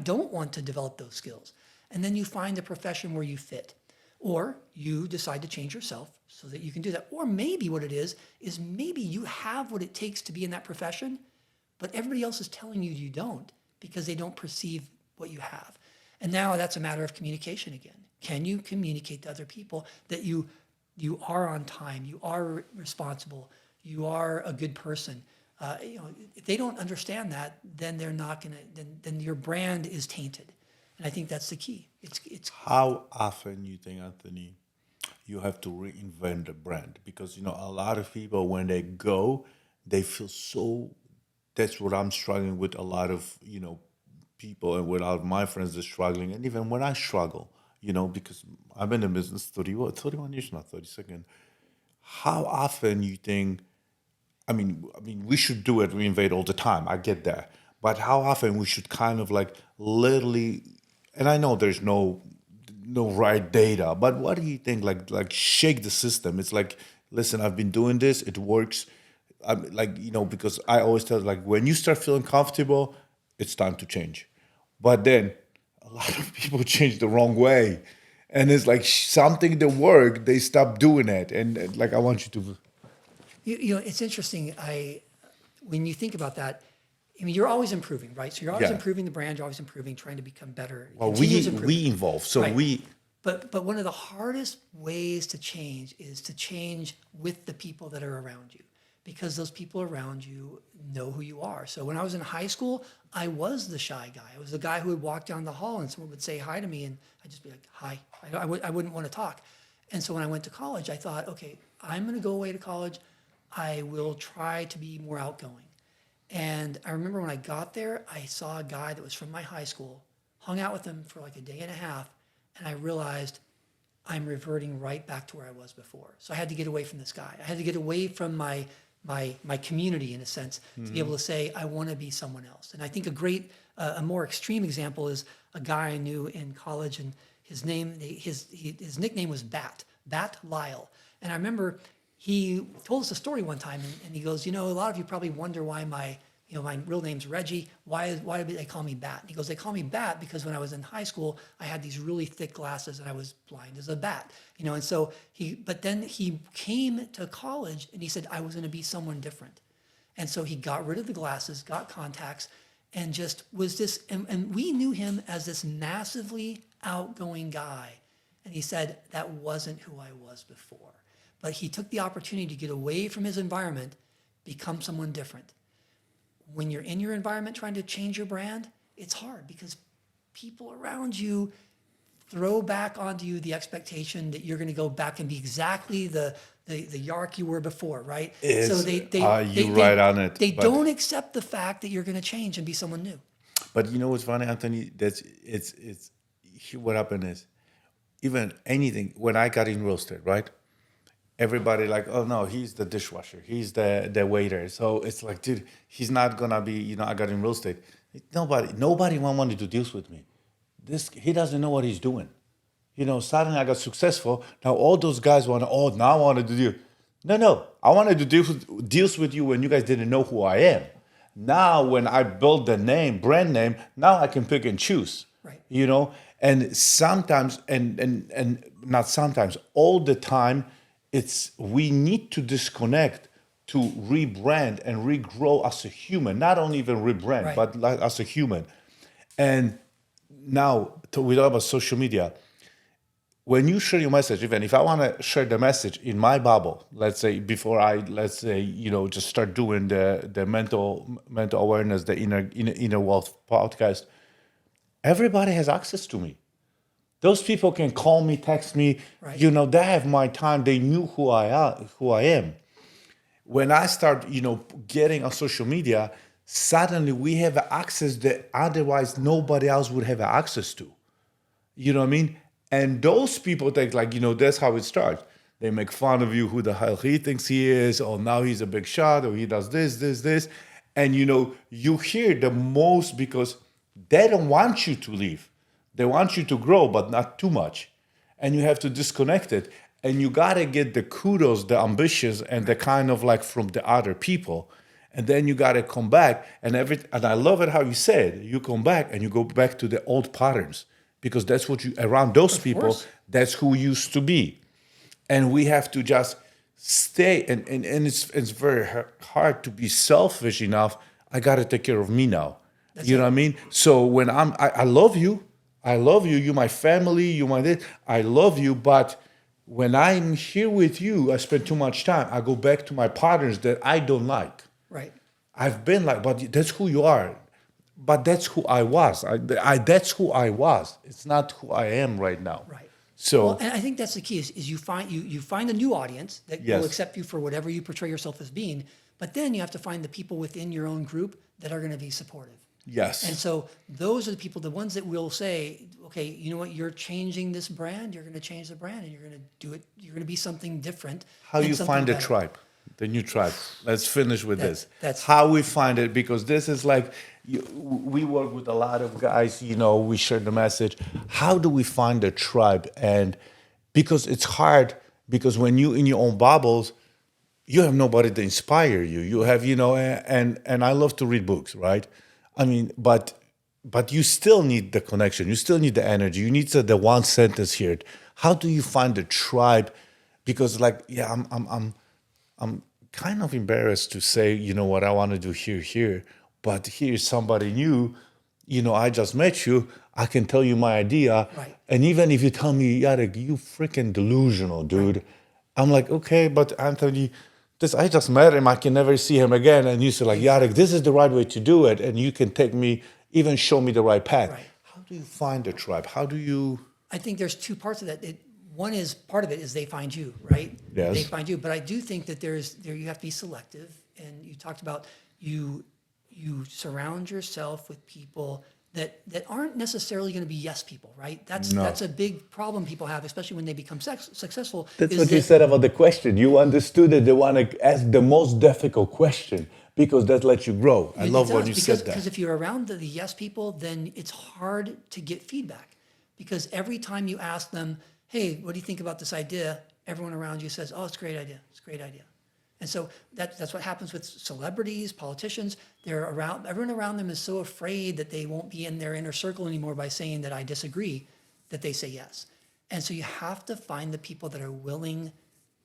don't want to develop those skills. And then you find a profession where you fit. Or you decide to change yourself so that you can do that. Or maybe what it is maybe you have what it takes to be in that profession, but everybody else is telling you you don't because they don't perceive what you have. And now that's a matter of communication again. Can you communicate to other people that you are on time, you are responsible, you are a good person? If they don't understand that, then they're not gonna. Then your brand is tainted, and I think that's the key. It's How often you think, Anthony, you have to reinvent the brand? Because a lot of people when they go, they feel so. That's what I'm struggling with. A lot of people and with a lot of my friends are struggling, and even when I struggle, because I've been in business 31 years now, 32nd. How often you think? I mean, we should do it, reinvent all the time. I get that, but how often we should kind of like literally, and I know there's no right data, but what do you think? Like shake the system. It's like, listen, I've been doing this. It works. I'm like, because I always tell like when you start feeling comfortable, it's time to change. But then a lot of people change the wrong way. And it's like something that worked, they stop doing it. And like, I want you to. It's interesting. When you think about that, I mean, you're always improving, right? So you're always Yeah. improving the brand. You're always improving, trying to become better. Well, continuous improvement. we involve. So Right. But one of the hardest ways to change is to change with the people that are around you, because those people around you know who you are. So when I was in high school, I was the shy guy. I was the guy who would walk down the hall and someone would say hi to me, and I'd just be like, hi. I wouldn't want to talk. And so when I went to college, I thought, okay, I'm going to go away to college. I will try to be more outgoing. And I remember when I got there, I saw a guy that was from my high school, hung out with him for like a day and a half, and I realized I'm reverting right back to where I was before. So I had to get away from this guy. I had to get away from my community, in a sense, to be able to say, I want to be someone else. And I think a more extreme example is a guy I knew in college, and his nickname was Bat Lyle. And I remember he told us a story one time, and he goes, a lot of you probably wonder why my real name's Reggie. Why do they call me Bat? And he goes, they call me Bat because when I was in high school, I had these really thick glasses and I was blind as a bat. And so but then he came to college and he said, I was going to be someone different. And so he got rid of the glasses, got contacts, and just was this, and we knew him as this massively outgoing guy. And he said, that wasn't who I was before. But he took the opportunity to get away from his environment, become someone different. When you're in your environment trying to change your brand, it's hard because people around you throw back onto you the expectation that you're going to go back and be exactly the Yark you were before, right? So right on it. They don't accept the fact that you're going to change and be someone new. But you know what's funny, Anthony? What happened is, even anything, when I got in real estate, right? Everybody like, oh no, he's the dishwasher, he's the waiter. So it's like, dude, he's not gonna be, I got in real estate. Nobody wanted to deal with me. He doesn't know what he's doing. Suddenly I got successful. Now all those guys now I wanted to deal. No, I wanted to deals with you when you guys didn't know who I am. Now when I build the brand name, now I can pick and choose. Right. And sometimes, and not sometimes, all the time, we need to disconnect to rebrand and regrow as a human, not only even rebrand, right. but like as a human. And now we talk about social media. When you share your message, even if I want to share the message in my bubble, let's say just start doing the mental awareness, the inner wealth podcast, everybody has access to me. Those people can call me, text me. Right. They have my time. They knew who I am. When I start, getting on social media, suddenly we have access that otherwise nobody else would have access to. You know what I mean? And those people think that's how it starts. They make fun of you, who the hell he thinks he is, or now he's a big shot, or he does this. And you hear the most because they don't want you to leave. They want you to grow, but not too much. And you have to disconnect it. And you got to get the kudos, the ambitions, and the kind of like from the other people. And then you got to come back. And I love it how you said, you come back and you go back to the old patterns. Because that's what around those people, that's who used to be. And we have to just stay. And it's very hard to be selfish enough. I got to take care of me now. Know what I mean? So when I love you. I love you. You're my family. You're my this. I love you. But when I'm here with you, I spend too much time. I go back to my patterns that I don't like. Right. I've been like, but that's who you are. But that's who I was. That's who I was. It's not who I am right now. Right. So, and I think that's the key is you find a new audience that Yes. will accept you for whatever you portray yourself as being. But then you have to find the people within your own group that are going to be supportive. yes. And so those are the people, the ones that will say, okay, you know what, you're changing this brand, you're going to change the brand, and you're going to do it, you're going to be something different. How and you something find the better. tribe, the new tribe. Let's finish with this. That's- how we find it, because this is like, we work with a lot of guys, we share the message. How do we find a tribe? And because it's hard, because when you in your own bubbles, you have nobody to inspire you. You have, and I love to read books, right? I mean, but but you still need the connection. You still need the energy. You need the one sentence here. How do you find the tribe? Because like, yeah, I'm kind of embarrassed to say, you know what I want to do here, but here's somebody new. You know, I just met you. I can tell you my idea. Right. And even if you tell me, Jarek, you freaking delusional, dude. Right. I'm like, okay, but Anthony, I just met him. I can never see him again. And you say like, Jarek, this is the right way to do it. And you can take me, even show me the right path. Right. How do you find a tribe? How do you? I think there's two parts of that. One is part of it is they find you, right? Yes. They find you. But I do think that there you have to be selective. And you talked about you surround yourself with people that aren't necessarily going to be yes people, right? That's a big problem people have, especially when they become successful. That's what you said about the question. You understood that they want to ask the most difficult question because that lets you grow. I love when you said that. Because if you're around the yes people, then it's hard to get feedback. Because every time you ask them, hey, what do you think about this idea? Everyone around you says, oh, it's a great idea. It's a great idea. And so that's what happens with celebrities, politicians. Everyone around them is so afraid that they won't be in their inner circle anymore by saying that I disagree, that they say yes. And so you have to find the people that are willing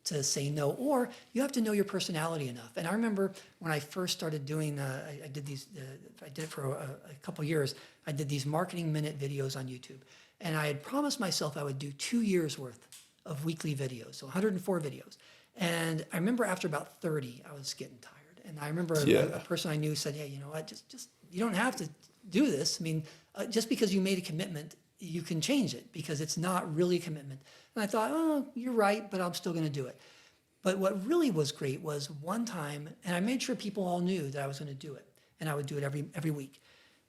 to say no, or you have to know your personality enough. And I remember when I first started doing, I did it for a couple years. I did these Marketing Minute videos on YouTube. And I had promised myself I would do 2 years worth of weekly videos, so 104 videos. And I remember after about 30, I was getting tired. And I remember a person I knew said, hey, you know what, just you don't have to do this. I mean, just because you made a commitment, you can change it because it's not really a commitment. And I thought, oh, you're right, but I'm still going to do it. But what really was great was one time, and I made sure people all knew that I was going to do it. And I would do it every week.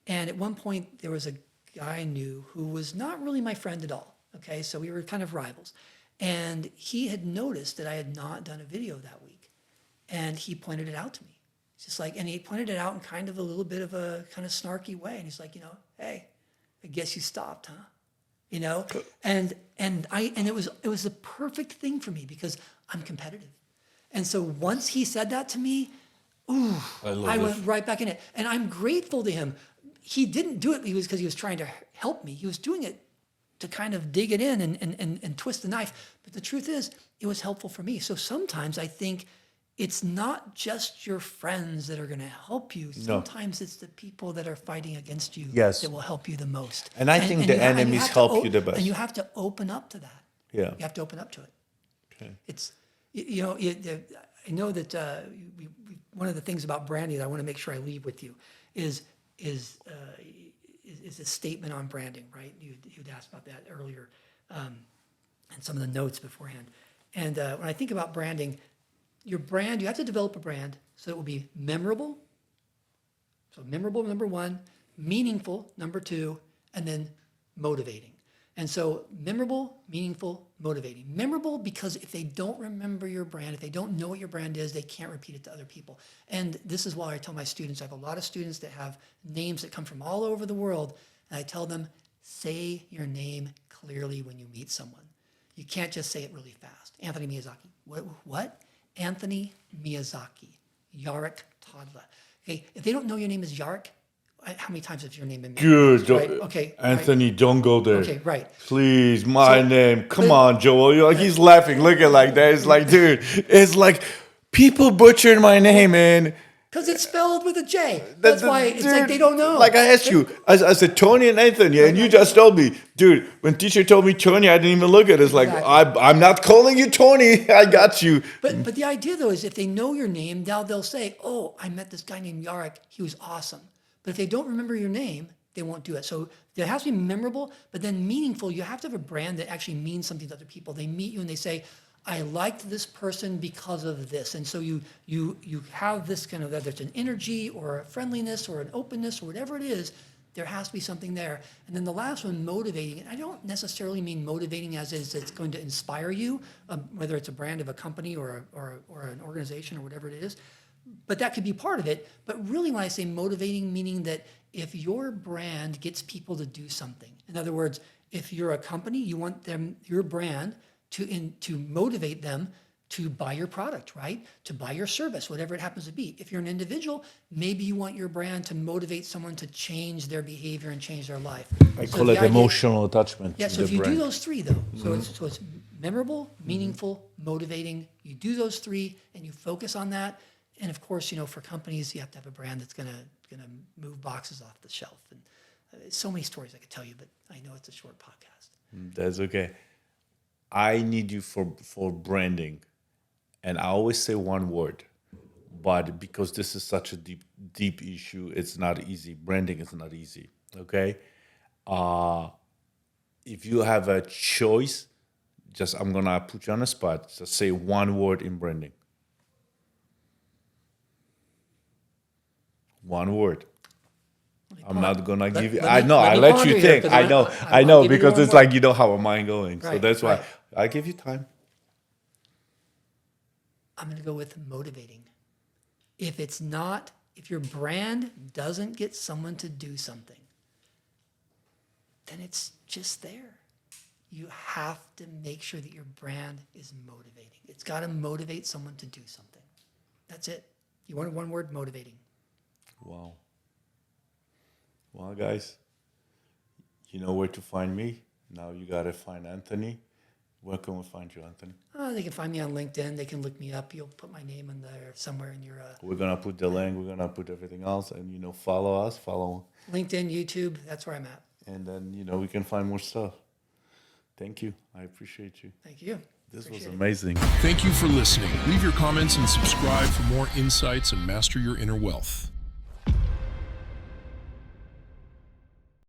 And at one point, there was a guy I knew who was not really my friend at all. Okay, so we were kind of rivals. And he had noticed that I had not done a video that week. And he pointed it out to me. It's just like, and he pointed it out in kind of a little bit of a kind of snarky way. And he's like, you know, hey, I guess you stopped, huh? You know? And it was the perfect thing for me because I'm competitive. And so once he said that to me, I went right back in it. And I'm grateful to him. He didn't do it because he was trying to help me. He was doing it to kind of dig it in and twist the knife. But the truth is, it was helpful for me. So sometimes I think it's not just your friends that are going to help you. Sometimes it's the people that are fighting against you that will help you the most. And I think the enemies help you the best. And you have to open up to that. Yeah. You have to open up to it. Okay. It's, you know, I know that one of the things about branding that I want to make sure I leave with you is a statement on branding, right? You'd asked about that earlier, and some of the notes beforehand. And when I think about branding, your brand, you have to develop a brand so it will be memorable. So memorable, number one, meaningful, number two, and then motivating. And so memorable, meaningful, motivating. Memorable because if they don't remember your brand, if they don't know what your brand is, they can't repeat it to other people. And this is why I tell my students, I have a lot of students that have names that come from all over the world, and I tell them, say your name clearly when you meet someone. You can't just say it really fast. Anthony Miyazaki. What? Anthony Miyazaki. Jarek Tadla. Okay, if they don't know your name is Jarek, how many times has your name been mentioned? Good. Right? Okay. Anthony, don't go there. Okay, right. Please, name. Come on, Joel. You're like, he's laughing, looking like that. It's like, dude, it's like people butchered my name, man. Because it's spelled with a J. That's why it's like they don't know. Like I asked you, I said Tony and Anthony, and you just told me, dude, when teacher told me Tony, I didn't even look at it. It's like, I'm not calling you Tony. I got you. But the idea, though, is if they know your name, now they'll say, oh, I met this guy named Jarek. He was awesome. But if they don't remember your name, they won't do it. So there has to be memorable, but then meaningful. You have to have a brand that actually means something to other people. They meet you and they say, I liked this person because of this. And so you have this kind of, whether it's an energy or a friendliness or an openness or whatever it is, there has to be something there. And then the last one, motivating. And I don't necessarily mean motivating as is it's going to inspire you, whether it's a brand of a company or an organization or whatever it is. But that could be part of it. But really when I say motivating, meaning that if your brand gets people to do something, in other words, if you're a company, you want your brand to motivate them to buy your product, right? To buy your service, whatever it happens to be. If you're an individual, maybe you want your brand to motivate someone to change their behavior and change their life. I So call the it idea- emotional attachment. Yeah, to so the if you brand. do those three though, so it's memorable, meaningful, motivating, you do those three and you focus on that. And of course, for companies, you have to have a brand that's gonna move boxes off the shelf. And so many stories I could tell you, but I know it's a short podcast. That's okay. I need you for branding. And I always say one word, but because this is such a deep issue, it's not easy. Branding is not easy. Okay. If you have a choice, I'm gonna put you on the spot. Just say one word in branding. One word. I'm not gonna give you. I know. I let you think. I know. I know because it's like how am I going? So Right, that's why right. I give you time. I'm going to go with motivating. If your brand doesn't get someone to do something, then it's just there. You have to make sure that your brand is motivating. It's got to motivate someone to do something. That's it. You wanted one word, motivating. Wow. Well, guys, you know where to find me. Now you gotta find Anthony. Where can we find you, Anthony? They can find me on LinkedIn. They can look me up. You'll put my name in there somewhere in your We're gonna put the link. We're gonna put everything else, and follow us. Follow, LinkedIn, YouTube. That's where I'm at. and then we can find more stuff. Thank you. I appreciate you. Thank you. This Appreciate was it. amazing. Thank you for listening. Leave your comments and subscribe for more insights and master your inner wealth.